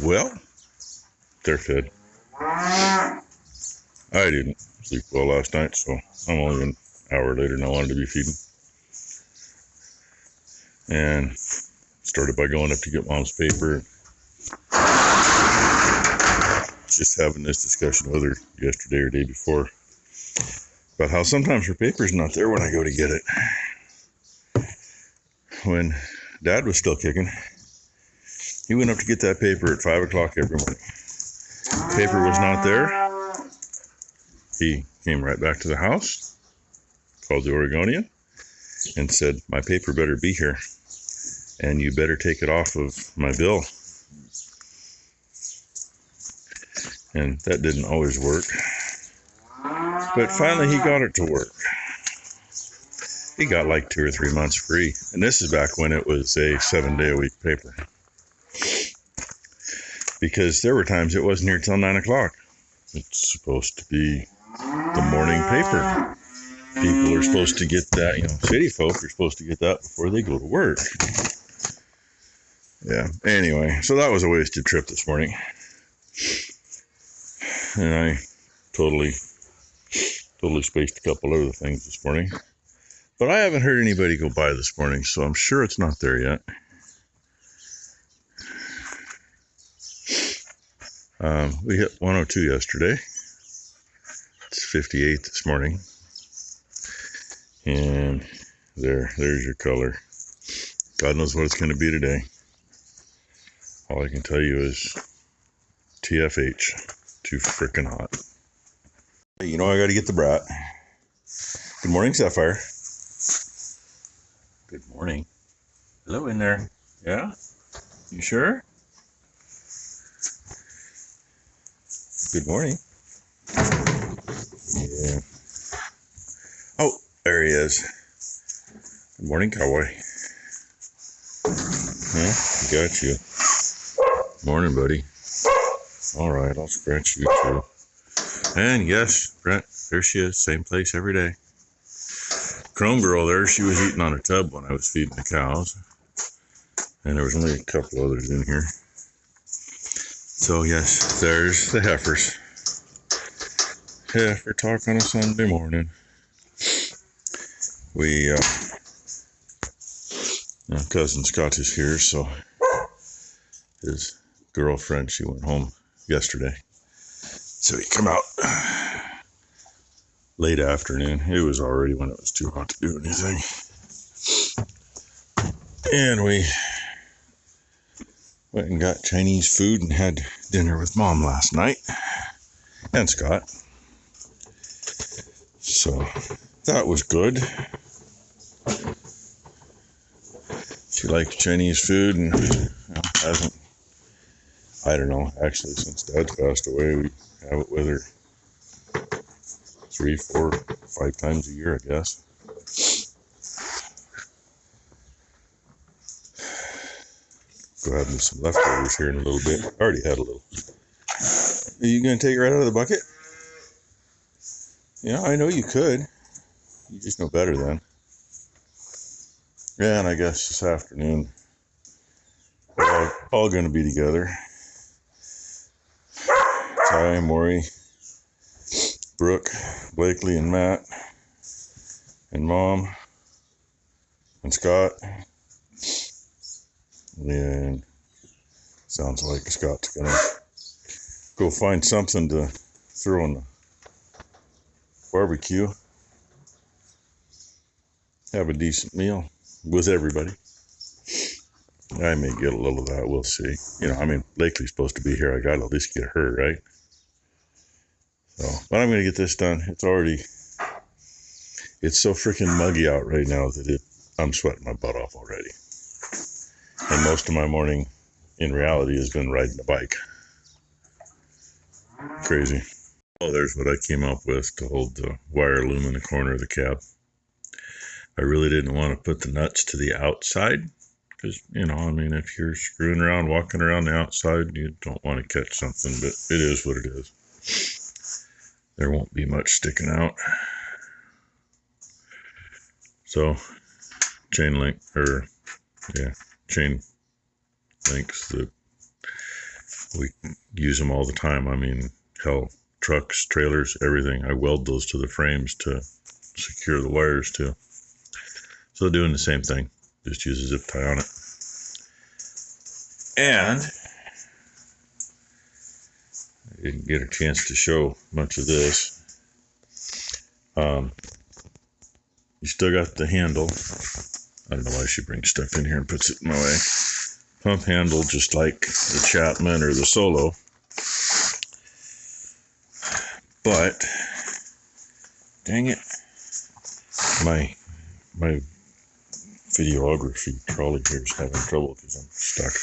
Well, they're fed. I didn't sleep well last night, so I'm only an hour later and I wanted to be feeding. And started by going up to get Mom's paper. Just having this discussion with her yesterday or day before about how sometimes her paper's not there when I go to get it. When Dad was still kicking, he went up to get that paper at 5 o'clock every morning. Paper was not there. He came right back to the house, called the Oregonian, and said, "My paper better be here, and you better take it off of my bill." And that didn't always work. But finally he got it to work. He got like 2 or 3 months free. And this is back when it was a 7-day-a-week paper. Because there were times it wasn't here till 9 o'clock. It's supposed to be the morning paper. People are supposed to get that, city folk are supposed to get that before they go to work. Yeah, anyway, so that was a wasted trip this morning. And I totally spaced a couple other things this morning. But I haven't heard anybody go by this morning, so I'm sure it's not there yet. We hit 102 yesterday. It's 58 this morning. And there's your color. God knows what it's going to be today. All I can tell you is TFH. Too frickin' hot. Hey, I got to get the brat. Good morning, Sapphire. Good morning. Hello in there. Yeah? You sure? Good morning. Yeah. Oh, there he is. Good morning, cowboy. Yeah, got you. Morning, buddy. All right, I'll scratch you too. And yes, Brent, there she is, same place every day. Chrome girl there, she was eating on a tub when I was feeding the cows. And there was only a couple others in here. So yes, there's the heifers. Heifer talk on a Sunday morning. Cousin Scott is here, so his girlfriend, she went home yesterday. So he come out late afternoon. It was already when it was too hot to do anything. And we went and got Chinese food and had dinner with Mom last night. And Scott. So that was good. She likes Chinese food and hasn't, I don't know, actually since Dad's passed away, we have it with her 3, 4, 5 times a year, I guess. Go have me some leftovers here in a little bit. I already had a little. Are you going to take it right out of the bucket? Yeah, I know you could. You just know better then. Yeah, and I guess this afternoon we're all going to be together. Ty, Maury, Brooke, Blakely, and Matt, and Mom, and Scott. And sounds like Scott's going to go find something to throw in the barbecue. Have a decent meal with everybody. I may get a little of that, we'll see. Blakely's supposed to be here. I gotta at least get her, right? So, but I'm gonna get this done. It's so freaking muggy out right now that I'm sweating my butt off already. And most of my morning, in reality, has been riding a bike. Crazy. Oh, there's what I came up with to hold the wire loom in the corner of the cab. I really didn't want to put the nuts to the outside because, if you're screwing around, walking around the outside, you don't want to catch something, but it is what it is. There won't be much sticking out. So, chain links that We use them all the time. I mean, hell, trucks, trailers, everything. I weld those to the frames to secure the wires too. So doing the same thing, just use a zip tie on it. And I didn't get a chance to show much of this. You still got the handle. I don't know why she brings stuff in here and puts it in my way. Pump handle, just like the Chapman or the Solo. But, dang it, my videography trolley here is having trouble because I'm stuck.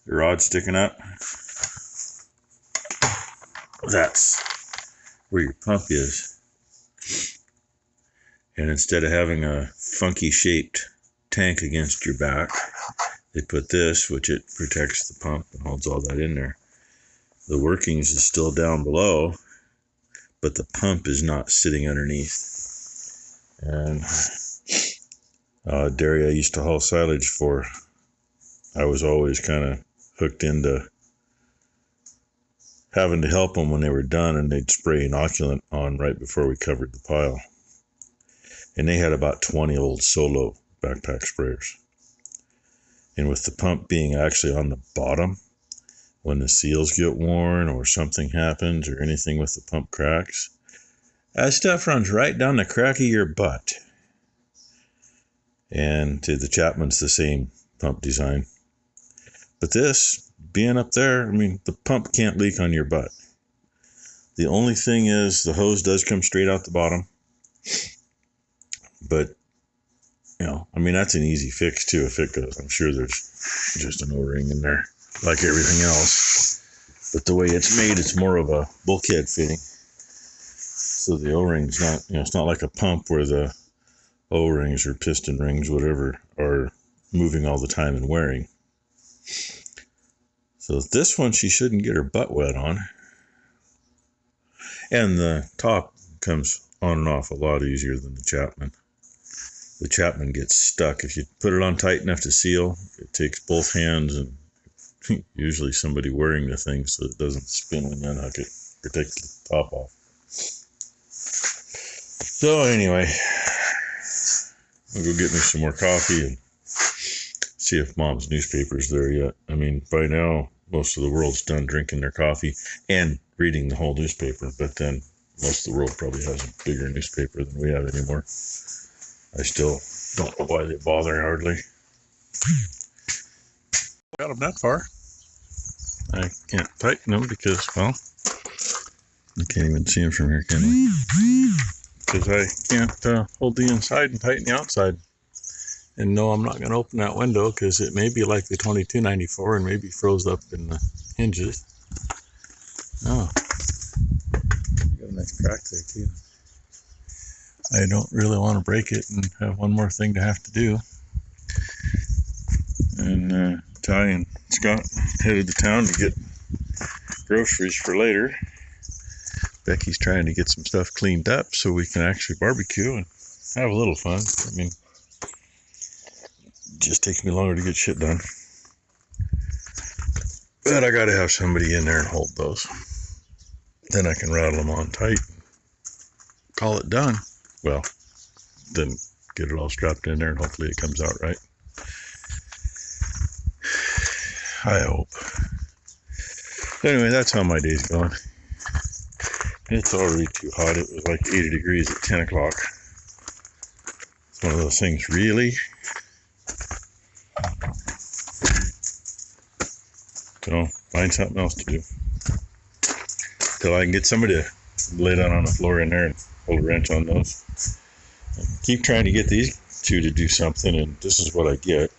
The rod sticking up. That's where your pump is. And instead of having a funky shaped tank against your back, they put this, which it protects the pump and holds all that in there. The workings is still down below, but the pump is not sitting underneath. And dairy I used to haul silage for, I was always kind of hooked into having to help them when they were done, and they'd spray inoculant on right before we covered the pile. And they had about 20 old Solo backpack sprayers. And with the pump being actually on the bottom, when the seals get worn or something happens or anything with the pump cracks, that stuff runs right down the crack of your butt. And to the Chapman's the same pump design. But this, being up there, I mean, the pump can't leak on your butt. The only thing is the hose does come straight out the bottom. But, you know, I mean, that's an easy fix too if it goes. I'm sure there's just an O-ring in there like everything else. But the way it's made, it's more of a bulkhead fitting. So the O-ring's not, you know, it's not like a pump where the O-rings or piston rings, whatever, are moving all the time and wearing. So this one she shouldn't get her butt wet on. And the top comes on and off a lot easier than the Chapman. The Chapman gets stuck. If you put it on tight enough to seal, it takes both hands and usually somebody wearing the thing so it doesn't spin when you unhook it or take the top off. So anyway, I'll go get me some more coffee and see if Mom's newspaper's there yet. I mean, by now, most of the world's done drinking their coffee and reading the whole newspaper, but then most of the world probably has a bigger newspaper than we have anymore. I still don't know why they bother hardly. Got them that far. I can't tighten them because, well, I can't even see them from here, can we? Because I can't hold the inside and tighten the outside. And no, I'm not going to open that window because it may be like the 2294 and maybe froze up in the hinges. Oh, got a nice crack there too. I don't really want to break it and have one more thing to have to do. And Ty and Scott headed to town to get groceries for later. Becky's trying to get some stuff cleaned up so we can actually barbecue and have a little fun. I mean, it just takes me longer to get shit done. But I gotta have somebody in there and hold those. Then I can rattle them on tight. Call it done. Well, then get it all strapped in there and hopefully it comes out right. I hope. Anyway, that's how my day's going. It's already too hot. It was like 80 degrees at 10 o'clock. It's one of those things, really? So, find something else to do. Till I can get somebody to lay down on the floor in there and hold a wrench on those. I keep trying to get these two to do something, and this is what I get.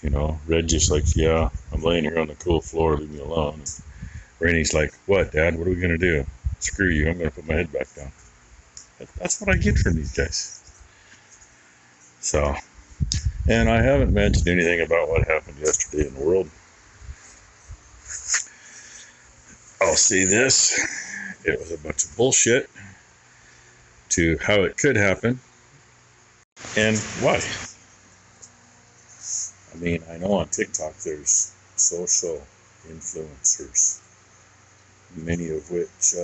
You know, Red just like, yeah, I'm laying here on the cool floor, leave me alone. And Rainy's like, what, Dad? What are we going to do? Screw you, I'm going to put my head back down. That's what I get from these guys. So, and I haven't mentioned anything about what happened yesterday in the world. I'll say this, it was a bunch of bullshit to how it could happen and why. I mean, I know on TikTok there's social influencers, many of which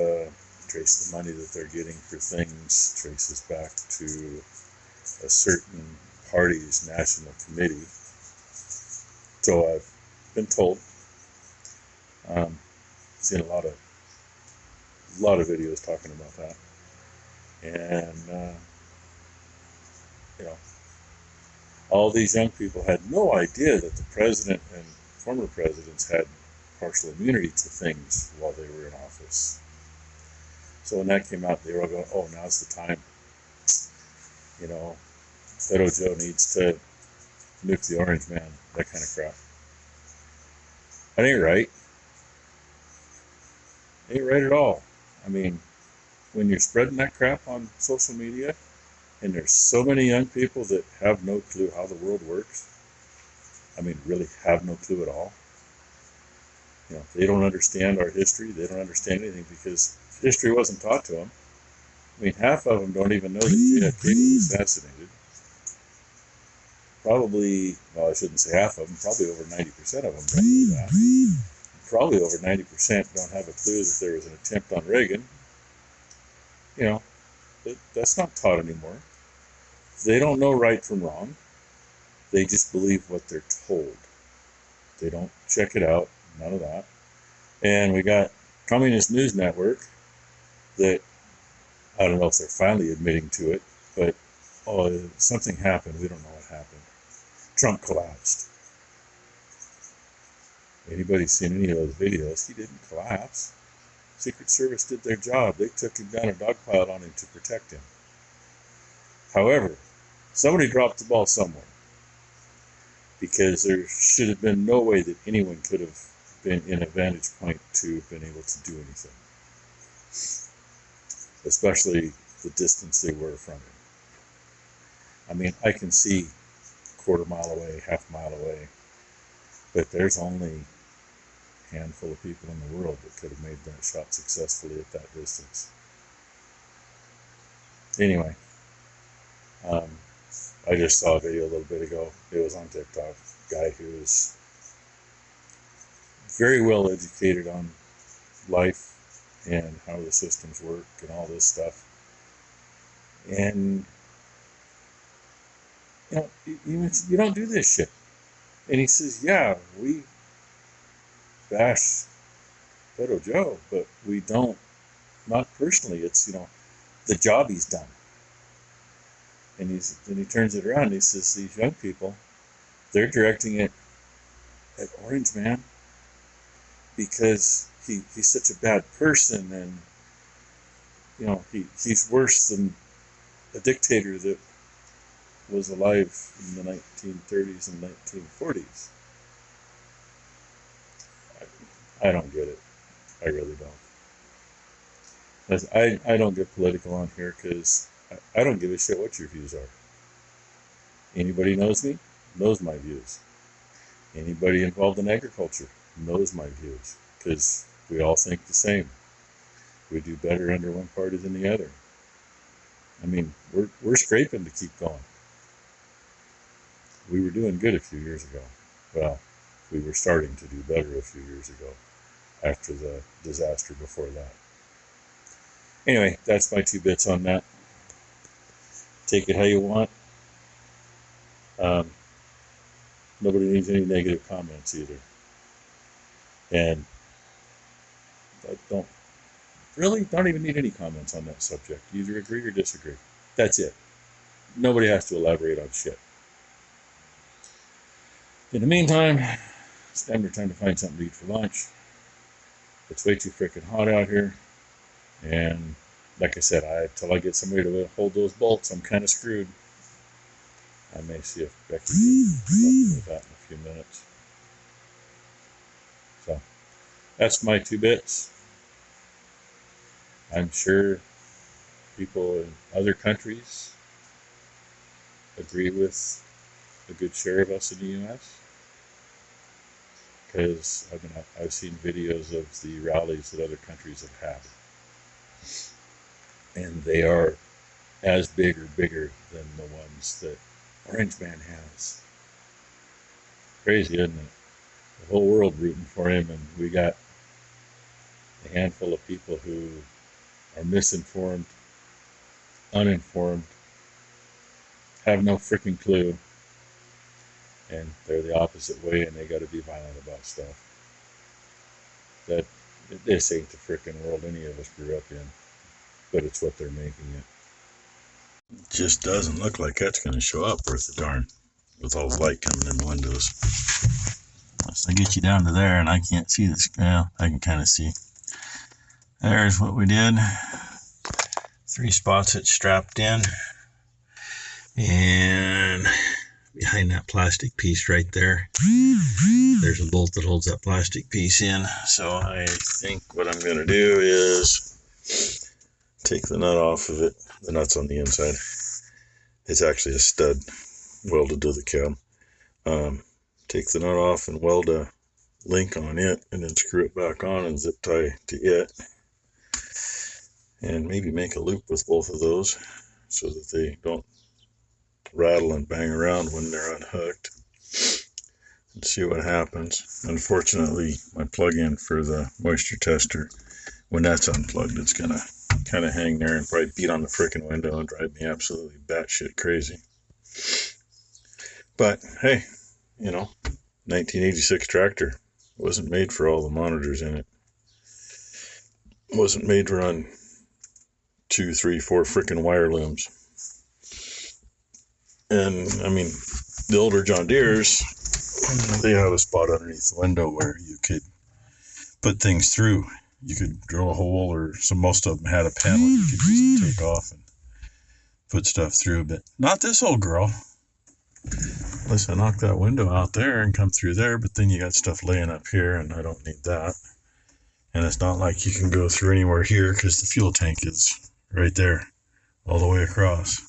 trace the money that they're getting for things traces back to a certain party's national committee. So I've been told. Seen a lot of videos talking about that, and all these young people had no idea that the president and former presidents had partial immunity to things while they were in office. So when that came out, they were all going, "Oh, now's the time. Beto Joe needs to nuke the orange man," that kind of crap. That ain't right. Ain't right at all. I mean, when you're spreading that crap on social media, and there's so many young people that have no clue how the world works, I mean, really have no clue at all. They don't understand our history. They don't understand anything because history wasn't taught to them. I mean, half of them don't even know that JFK was assassinated. Probably, well, I shouldn't say half of them, probably over 90% of them don't know that. Probably over 90% don't have a clue that there was an attempt on Reagan. That's not taught anymore. They don't know right from wrong. They just believe what they're told. They don't check it out, none of that. And we got Communist News Network that, I don't know if they're finally admitting to it, but, something happened. We don't know what happened. Trump collapsed. Anybody seen any of those videos? He didn't collapse. Secret Service did their job. They took him down and dogpiled on him to protect him. However, somebody dropped the ball somewhere, because there should have been no way that anyone could have been in a vantage point to have been able to do anything, especially the distance they were from him. I mean, I can see a quarter mile away, half mile away, but there's only a handful of people in the world that could have made that shot successfully at that distance. Anyway, I just saw a video a little bit ago. It was on TikTok. A guy who is very well educated on life and how the systems work and all this stuff. And, you don't do this shit. And he says, yeah, we bash Beto Joe, but we don't, not personally. It's, the job he's done. And then he turns it around and he says, these young people, they're directing it at Orange Man because he's such a bad person, and he's worse than a dictator that was alive in the 1930s and 1940s. I don't get it. I really don't. I don't get political on here because I don't give a shit what your views are. Anybody knows me knows my views. Anybody involved in agriculture knows my views, because we all think the same. We do better under one party than the other. I mean, we're scraping to keep going. We were doing good a few years ago. Well, we were starting to do better a few years ago after the disaster before that. Anyway, that's my 2 bits on that. Take it how you want. Nobody needs any negative comments either. And I don't even need any comments on that subject. Either agree or disagree. That's it. Nobody has to elaborate on shit. In the meantime, it's time to find something to eat for lunch. It's way too freaking hot out here. And like I said, until I get somebody to hold those bolts, I'm kind of screwed. I may see if Becky can help me with that in a few minutes. So, that's my 2 bits. I'm sure people in other countries agree with a good share of us in the U.S. Because I've seen videos of the rallies that other countries have had. And they are as big or bigger than the ones that Orange Man has. Crazy, isn't it? whole world rooting for him, and we got a handful of people who are misinformed, uninformed, have no freaking clue, and they're the opposite way, and they got to be violent about stuff. That this ain't the freaking world any of us grew up in, but it's what they're making it. It just doesn't look like that's going to show up worth the darn, with all the light coming in the windows. So I get you down to there, and I can't see this. Well, I can kind of see. There's what we did. 3 spots it's strapped in, and behind that plastic piece right there, there's a bolt that holds that plastic piece in. So I think what I'm going to do is take the nut off of it. The nut's on the inside. It's actually a stud welded to the cab. Take the nut off and weld a link on it, and then screw it back on and zip tie to it, and maybe make a loop with both of those so that they don't rattle and bang around when they're unhooked, and see what happens. Unfortunately, my plug-in for the moisture tester, when that's unplugged, it's gonna kind of hang there and probably beat on the freaking window and drive me absolutely batshit crazy. But hey, you know, 1986 tractor wasn't made for all the monitors in it. Wasn't made to run 2, 3, 4 freaking wire looms. And I mean, the older John Deeres, they have a spot underneath the window where you could put things through. You could drill a hole, or most of them had a panel you could just take off and put stuff through, but not this old girl. Unless I knock that window out there and come through there, but then you got stuff laying up here, and I don't need that. And it's not like you can go through anywhere here because the fuel tank is right there all the way across.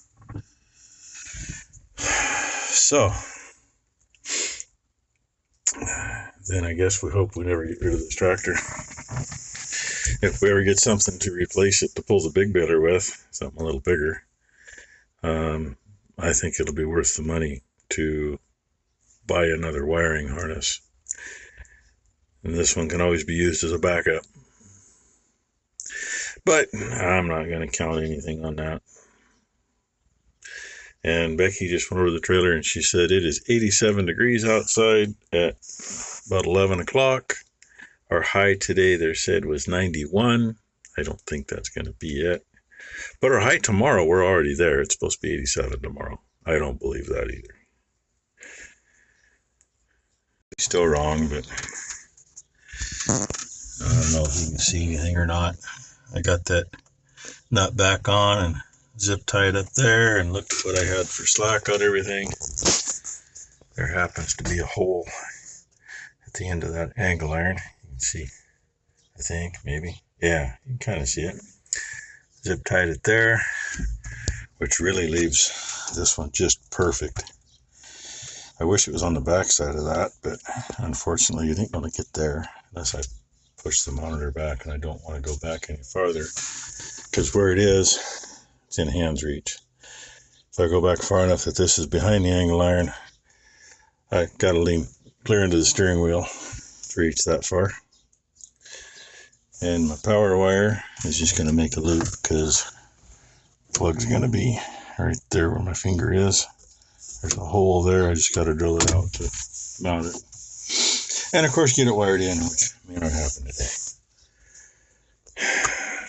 So then I guess we hope we never get rid of this tractor. If we ever get something to replace it to pull the big baler with, something a little bigger, I think it'll be worth the money to buy another wiring harness. And this one can always be used as a backup. But I'm not going to count anything on that. And Becky just went over the trailer and she said it is 87 degrees outside at about 11 o'clock. Our high today, they said, was 91. I don't think that's going to be it. But our high tomorrow, we're already there. It's supposed to be 87 tomorrow. I don't believe that either. Still wrong, but I don't know if you can see anything or not. I got that nut back on and zip tied up there, and looked at what I had for slack on everything. There happens to be a hole at the end of that angle iron. You can see, I think, maybe. Yeah, you can kind of see it. Zip tied it there, which really leaves this one just perfect. I wish it was on the back side of that, but unfortunately you ain't going to get there unless I push the monitor back, and I don't want to go back any farther because where it is, it's in hand's reach. If I go back far enough that this is behind the angle iron, I got to lean clear into the steering wheel to reach that far. And my power wire is just going to make a loop because the plug's going to be right there where my finger is. There's a hole there. I just got to drill it out to mount it. And of course get it wired in, which may not happen today.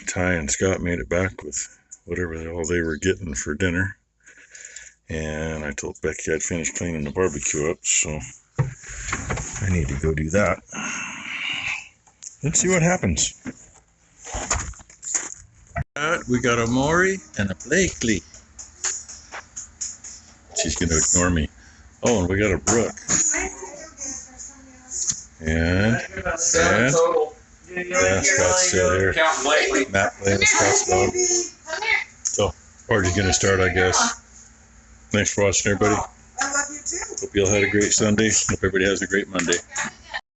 Ty and Scott made it back with whatever all they were getting for dinner. And I told Becky I'd finished cleaning the barbecue up, so I need to go do that. Let's see what happens. We got a Maury and a Blakely. She's going to ignore me. Oh, and we got a Brooke. And yeah, Scott's still here. Matt playing with Scott's dog. So, party's going to start, I guess. Thanks for watching, everybody. Hope you all had a great Sunday. Hope everybody has a great Monday.